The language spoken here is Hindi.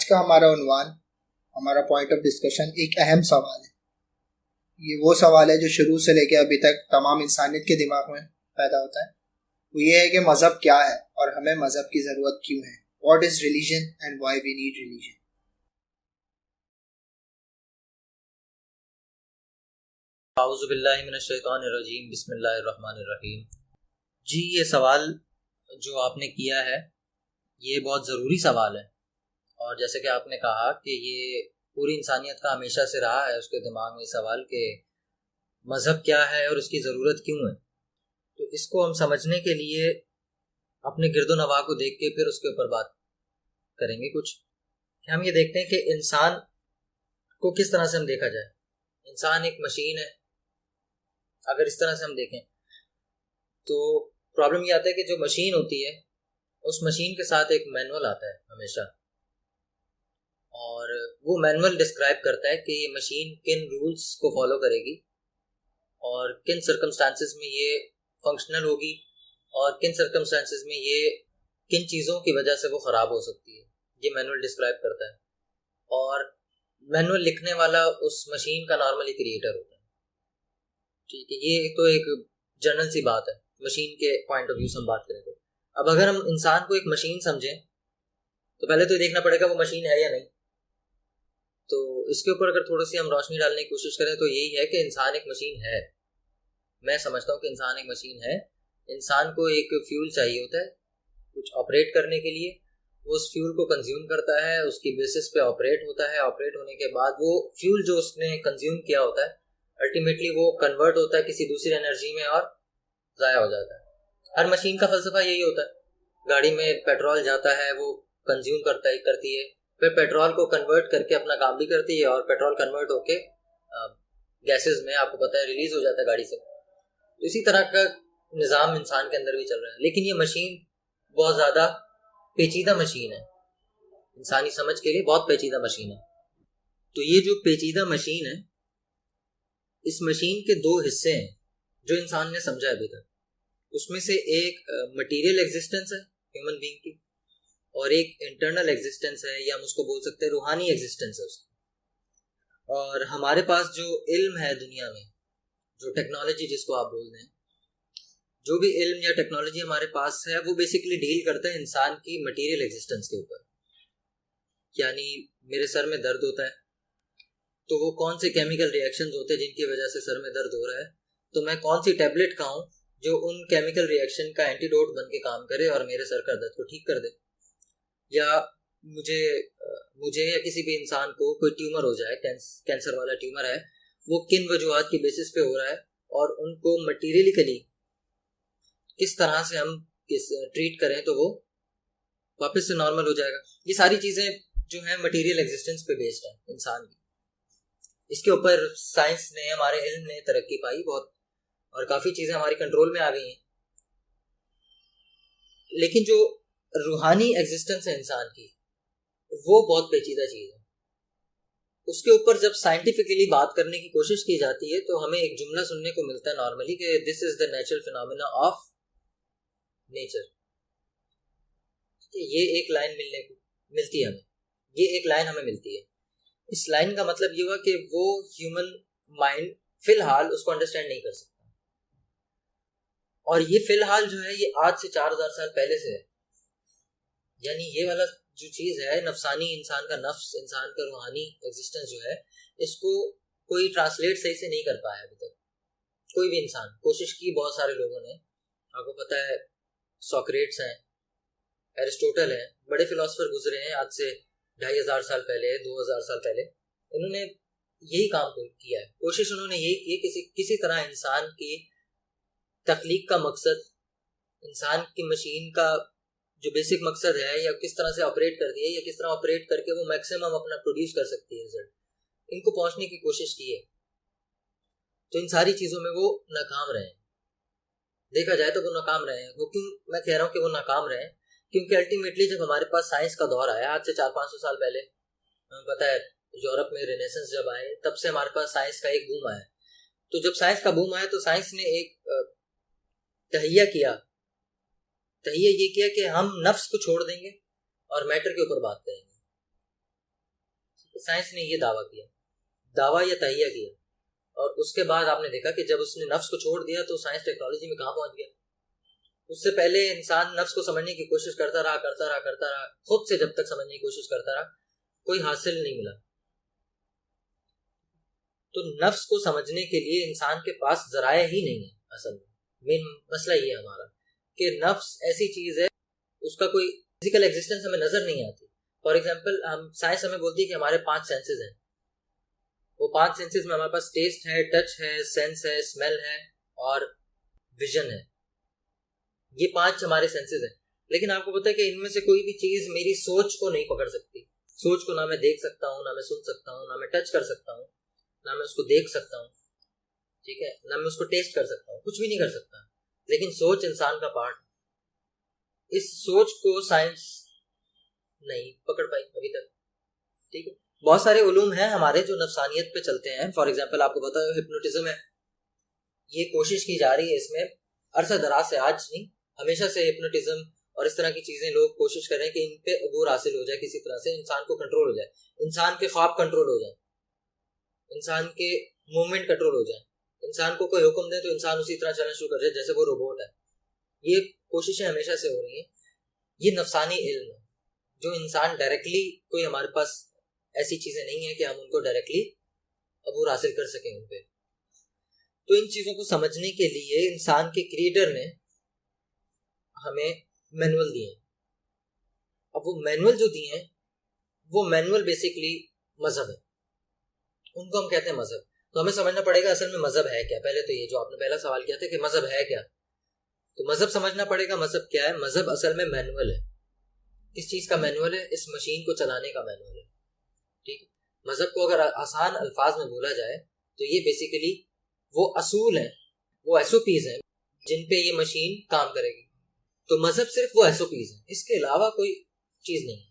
का हमारा उन्वान, हमारा पॉइंट ऑफ डिस्कशन एक अहम सवाल है। ये वो सवाल है जो शुरू से लेकर अभी तक तमाम इंसानियत के दिमाग में पैदा होता है। वो ये है कि मज़हब क्या है और हमें मज़हब की ज़रूरत क्यों है। What is religion and why we need religion. आउज़ुबिल्लाहि मिनश्शैतानिर्रजीम, बिस्मिल्लाहिर्रहमानिर्रहीम। जी, ये सवाल जो आपने किया है ये बहुत ज़रूरी सवाल है। और जैसे कि आपने कहा कि ये पूरी इंसानियत का हमेशा से रहा है उसके दिमाग में सवाल कि मज़हब क्या है और उसकी ज़रूरत क्यों है। तो इसको हम समझने के लिए अपने गिरदोनवा को देख के फिर उसके ऊपर बात करेंगे। कुछ हम ये देखते हैं कि इंसान को किस तरह से हम देखा जाए। इंसान एक मशीन है, अगर इस तरह से हम देखें तो प्रॉब्लम ये आता है कि जो मशीन होती है उस मशीन के साथ एक मैनुअल आता है हमेशा, और वो मैनुअल डिस्क्राइब करता है कि ये मशीन किन रूल्स को फॉलो करेगी और किन सर्कमस्टांसिस में ये फंक्शनल होगी और किन सर्कमस्टांसिस में ये किन चीज़ों की वजह से वो ख़राब हो सकती है। ये मैनुअल डिस्क्राइब करता है, और मैनुअल लिखने वाला उस मशीन का नॉर्मली क्रिएटर होता है। ठीक है, ये तो एक जनरल सी बात है। मशीन के पॉइंट ऑफ व्यू से हम बात करें तो अब अगर हम इंसान को एक मशीन समझें तो पहले तो देखना पड़ेगा वो मशीन है या नहीं। तो इसके ऊपर अगर थोड़ी सी हम रोशनी डालने की कोशिश करें तो यही है कि इंसान एक मशीन है। मैं समझता हूँ कि इंसान एक मशीन है। इंसान को एक फ्यूल चाहिए होता है कुछ ऑपरेट करने के लिए। वो उस फ्यूल को कंज्यूम करता है, उसकी बेसिस पे ऑपरेट होता है। ऑपरेट होने के बाद वो फ्यूल जो उसने कंज्यूम किया होता है अल्टीमेटली वो कन्वर्ट होता है किसी दूसरी एनर्जी में और ज़ाया हो जाता है। हर मशीन का फलसफा यही होता है। गाड़ी में पेट्रोल जाता है, वो कंज्यूम करती है, फिर पेट्रोल को कन्वर्ट करके अपना काम भी करती है, और पेट्रोल कन्वर्ट होके गैसेस में आपको पता है रिलीज हो जाता है गाड़ी से। तो इसी तरह का निज़ाम इंसान के अंदर भी चल रहा है। लेकिन ये मशीन बहुत ज़्यादा पेचीदा मशीन है, इंसानी समझ के लिए बहुत पेचीदा मशीन है। तो ये जो पेचीदा मशीन है, इस मशीन के दो हिस्से हैं जो इंसान ने समझा अभी तक। उसमें से एक मटेरियल एग्जिस्टेंस है ह्यूमन बीइंग की, और एक इंटरनल एग्जिस्टेंस है, या हम उसको बोल सकते हैं रूहानी एग्जिस्टेंस है उसकी। और हमारे पास जो इल्म है दुनिया में, जो टेक्नोलॉजी जिसको आप बोल रहे हैं, जो भी इल्म या टेक्नोलॉजी हमारे पास है वो बेसिकली डील करता है इंसान की मटेरियल एग्जिस्टेंस के ऊपर। यानी मेरे सर में दर्द होता है तो वो कौन से केमिकल रिएक्शंस होते हैं जिनकी वजह से सर में दर्द हो रहा है, तो मैं कौन सी टैबलेट खाऊं जो उन केमिकल रिएक्शन का एंटीडोट बन के काम करे और मेरे सर का दर्द को ठीक कर दे। या मुझे मुझे या किसी भी इंसान को कोई ट्यूमर हो जाए, कैंसर वाला ट्यूमर है, वो किन वजूहात की बेसिस पे हो रहा है और उनको मटीरियलिकली किस तरह से हम ट्रीट करें तो वो वापस से नॉर्मल हो जाएगा। ये सारी चीज़ें जो हैं मटेरियल एग्जिस्टेंस पे बेस्ड है इंसान की। इसके ऊपर साइंस ने, हमारे इल्म ने तरक्की पाई बहुत, और काफ़ी चीज़ें हमारी कंट्रोल में आ गई हैं। लेकिन जो रूहानी एग्जिस्टेंस है इंसान की, वो बहुत पेचीदा चीज़ है। उसके ऊपर जब साइंटिफिकली बात करने की कोशिश की जाती है तो हमें एक जुमला सुनने को मिलता है नॉर्मली कि this is the natural phenomena of nature. ये एक लाइन मिलती है हमें, ये एक लाइन हमें मिलती है। इस लाइन का मतलब ये हुआ कि वो ह्यूमन माइंड फिलहाल उसको अंडरस्टैंड नहीं कर सकता, और ये फिलहाल जो है ये आज से 4000 साल पहले से है। यानी ये वाला जो चीज़ है नफसानी, इंसान का नफ्स, इंसान का रूहानी एग्जिस्टेंस जो है, इसको कोई ट्रांसलेट सही से नहीं कर पाया अभी तक कोई भी इंसान। कोशिश की बहुत सारे लोगों ने, आपको पता है सोक्रेट्स हैं, एरिस्टोटल हैं, बड़े फिलोसफर गुजरे हैं आज से 2500 साल पहले, 2000 साल पहले। इन्होंने यही काम किया है, कोशिश उन्होंने यही की किसी तरह इंसान की तख्लीक का मकसद, इंसान की मशीन का जो बेसिक मकसद है, या किस तरह से ऑपरेट करती है, या किस तरह ऑपरेट करके वो मैक्सिमम अपना प्रोड्यूस कर सकती है रिजल्ट, इनको पहुंचने की कोशिश की है। तो इन सारी चीज़ों में वो नाकाम रहे हैं। देखा जाए तो वो नाकाम रहे हैं। वो क्यों मैं कह रहा हूँ कि वो नाकाम रहे हैं? क्योंकि अल्टीमेटली जब हमारे पास साइंस का दौर आया आज से 400-500 साल पहले, हमें पता है यूरोप में रेनेसेंस जब आए तब से हमारे पास साइंस का एक बूम आया। तो जब साइंस का बूम आया तो साइंस ने एक तहिया ये किया कि हम नफ्स को छोड़ देंगे और मैटर के ऊपर बात करेंगे। तो साइंस ने ये दावा या तहिया किया, और उसके बाद आपने देखा कि जब उसने नफ्स को छोड़ दिया तो साइंस टेक्नोलॉजी में कहाँ पहुंच गया। उससे पहले इंसान नफ्स को समझने की कोशिश करता रहा, खुद से जब तक समझने की कोशिश करता रहा, कोई हासिल नहीं मिला। तो नफ्स को समझने के लिए इंसान के पास जराए ही नहीं है। असल में मेन मसला ये है हमारा कि नफ्स ऐसी चीज है, उसका कोई फिजिकल एग्जिस्टेंस हमें नजर नहीं आती। फॉर एग्जाम्पल हम साइंस हमें बोलती है कि हमारे 5 सेंसेस हैं। वो 5 सेंसेस में हमारे पास टेस्ट है, टच है, सेंस है, स्मेल है और विजन है। ये 5 हमारे सेंसेस हैं। लेकिन आपको पता है कि इनमें से कोई भी चीज मेरी सोच को नहीं पकड़ सकती। सोच को ना मैं देख सकता हूँ, ना मैं सुन सकता हूँ, ना मैं टच कर सकता हूँ, ना मैं उसको देख सकता हूँ, ठीक है, ना मैं उसको टेस्ट कर सकता हूँ, कुछ भी नहीं कर सकता। लेकिन सोच इंसान का पार्ट, इस सोच को साइंस नहीं पकड़ पाई अभी तक। ठीक है, बहुत सारे उलूम हैं हमारे जो नफ्सानियत पे चलते हैं। फॉर एग्जांपल आपको पता है हिप्नोटिज्म है, ये कोशिश की जा रही है इसमें अरसा दराज से, आज नहीं हमेशा से हिप्नोटिज्म और इस तरह की चीजें लोग कोशिश कर रहे हैं कि इन पे अबूर हासिल हो जाए, किसी तरह से इंसान को कंट्रोल हो जाए, इंसान के ख्वाब कंट्रोल हो जाए, इंसान के मूवमेंट कंट्रोल हो जाए, इंसान को कोई हुक्म दे तो इंसान उसी तरह चलना शुरू कर जाए जैसे वो रोबोट है। ये कोशिशें हमेशा से हो रही हैं। ये नफसानी इल्म है जो इंसान डायरेक्टली, कोई हमारे पास ऐसी चीजें नहीं है कि हम उनको डायरेक्टली अबूर हासिल कर सकें उन पे। तो इन चीजों को समझने के लिए इंसान के क्रिएटर ने हमें मैनुअल दिए। अब वो मैनुअल जो दिए हैं वो मैनुअल बेसिकली मजहब है, उनको हम कहते हैं मजहब। तो हमें समझना पड़ेगा असल में मजहब है क्या। पहले तो ये जो आपने पहला सवाल किया था कि मजहब है क्या, तो मजहब समझना पड़ेगा मजहब क्या है। मजहब असल में मैनुअल है। किस चीज का मैनुअल है? इस मशीन को चलाने का मैनुअल है। ठीक है, मजहब को अगर आसान अल्फाज में बोला जाए तो ये बेसिकली वो असूल हैं, वो एसओपीज हैं जिन पे ये मशीन काम करेगी। तो मजहब सिर्फ वो एसओपीज हैं, इसके अलावा कोई चीज नहीं है।